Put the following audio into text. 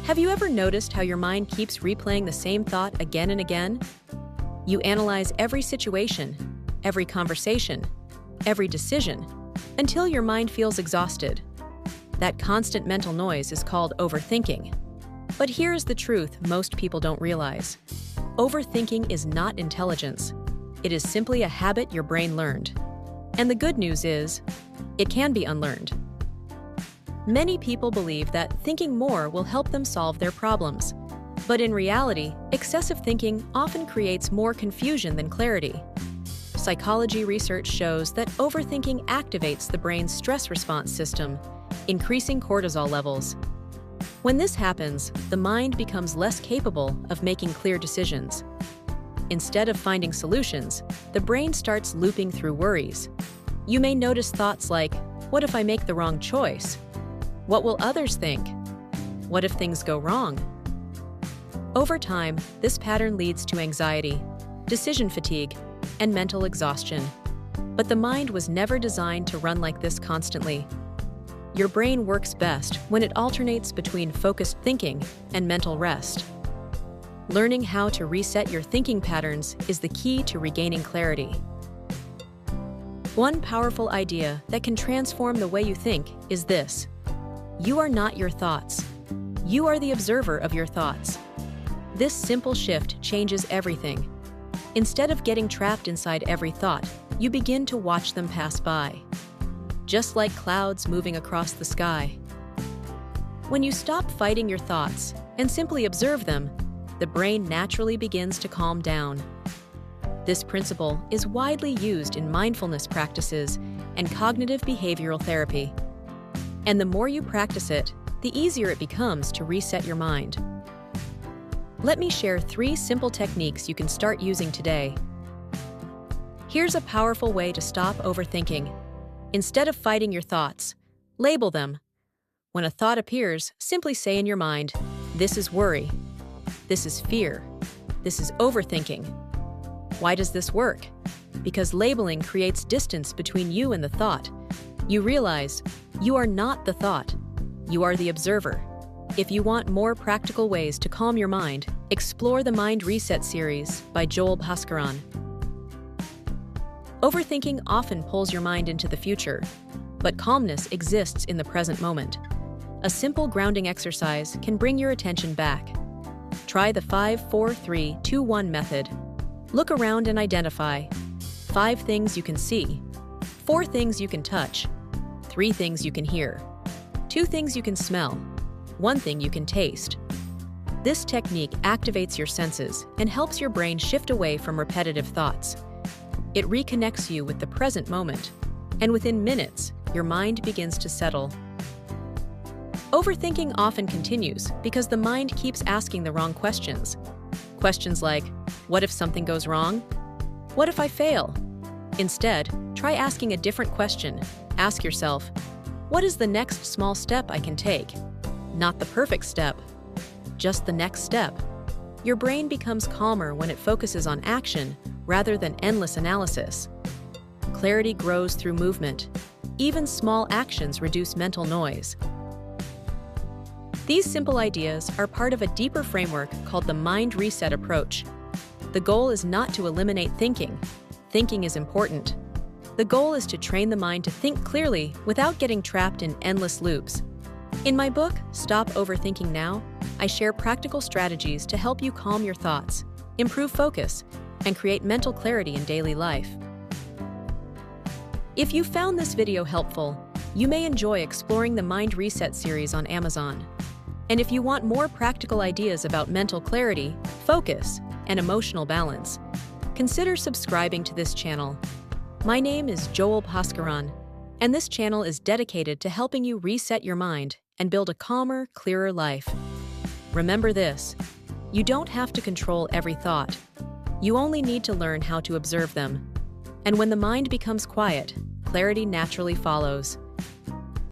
Have you ever noticed how your mind keeps replaying the same thought again and again? You analyze every situation, every conversation, every decision, until your mind feels exhausted. That constant mental noise is called overthinking. But here's the truth most people don't realize. Overthinking is not intelligence. It is simply a habit your brain learned. And the good news is, it can be unlearned. Many people believe that thinking more will help them solve their problems. But in reality, excessive thinking often creates more confusion than clarity. Psychology research shows that overthinking activates the brain's stress response system, increasing cortisol levels. When this happens, the mind becomes less capable of making clear decisions. Instead of finding solutions, the brain starts looping through worries. You may notice thoughts like, what if I make the wrong choice? What will others think? What if things go wrong? Over time, this pattern leads to anxiety, decision fatigue, and mental exhaustion. But the mind was never designed to run like this constantly. Your brain works best when it alternates between focused thinking and mental rest. Learning how to reset your thinking patterns is the key to regaining clarity. One powerful idea that can transform the way you think is this: you are not your thoughts. You are the observer of your thoughts. This simple shift changes everything. Instead of getting trapped inside every thought, you begin to watch them pass by, just like clouds moving across the sky. When you stop fighting your thoughts and simply observe them, the brain naturally begins to calm down. This principle is widely used in mindfulness practices and cognitive behavioral therapy. And the more you practice it, the easier it becomes to reset your mind. Let me share 3 simple techniques you can start using today. Here's a powerful way to stop overthinking. Instead of fighting your thoughts, label them. When a thought appears, simply say in your mind, this is worry, this is fear, this is overthinking. Why does this work? Because labeling creates distance between you and the thought. You realize you are not the thought, you are the observer. If you want more practical ways to calm your mind, explore the Mind Reset series by Bhaskaran. Overthinking often pulls your mind into the future, but calmness exists in the present moment. A simple grounding exercise can bring your attention back. Try the 5-4-3-2-1 method. Look around and identify 5 things you can see, 4 things you can touch, 3 things you can hear, 2 things you can smell, 1 thing you can taste. This technique activates your senses and helps your brain shift away from repetitive thoughts. It reconnects you with the present moment, and within minutes, your mind begins to settle. Overthinking often continues because the mind keeps asking the wrong questions. Questions like, what if something goes wrong? What if I fail? Instead, try asking a different question. Ask yourself, what is the next small step I can take? Not the perfect step, just the next step. Your brain becomes calmer when it focuses on action rather than endless analysis. Clarity grows through movement. Even small actions reduce mental noise. These simple ideas are part of a deeper framework called the Mind Reset approach. The goal is not to eliminate thinking. Thinking is important. The goal is to train the mind to think clearly without getting trapped in endless loops. In my book, Stop Overthinking Now, I share practical strategies to help you calm your thoughts, improve focus, and create mental clarity in daily life. If you found this video helpful, you may enjoy exploring the Mind Reset series on Amazon. And if you want more practical ideas about mental clarity, focus, and emotional balance, consider subscribing to this channel. My name is Bhaskaran, and this channel is dedicated to helping you reset your mind and build a calmer, clearer life. Remember this: you don't have to control every thought. You only need to learn how to observe them. And when the mind becomes quiet, clarity naturally follows.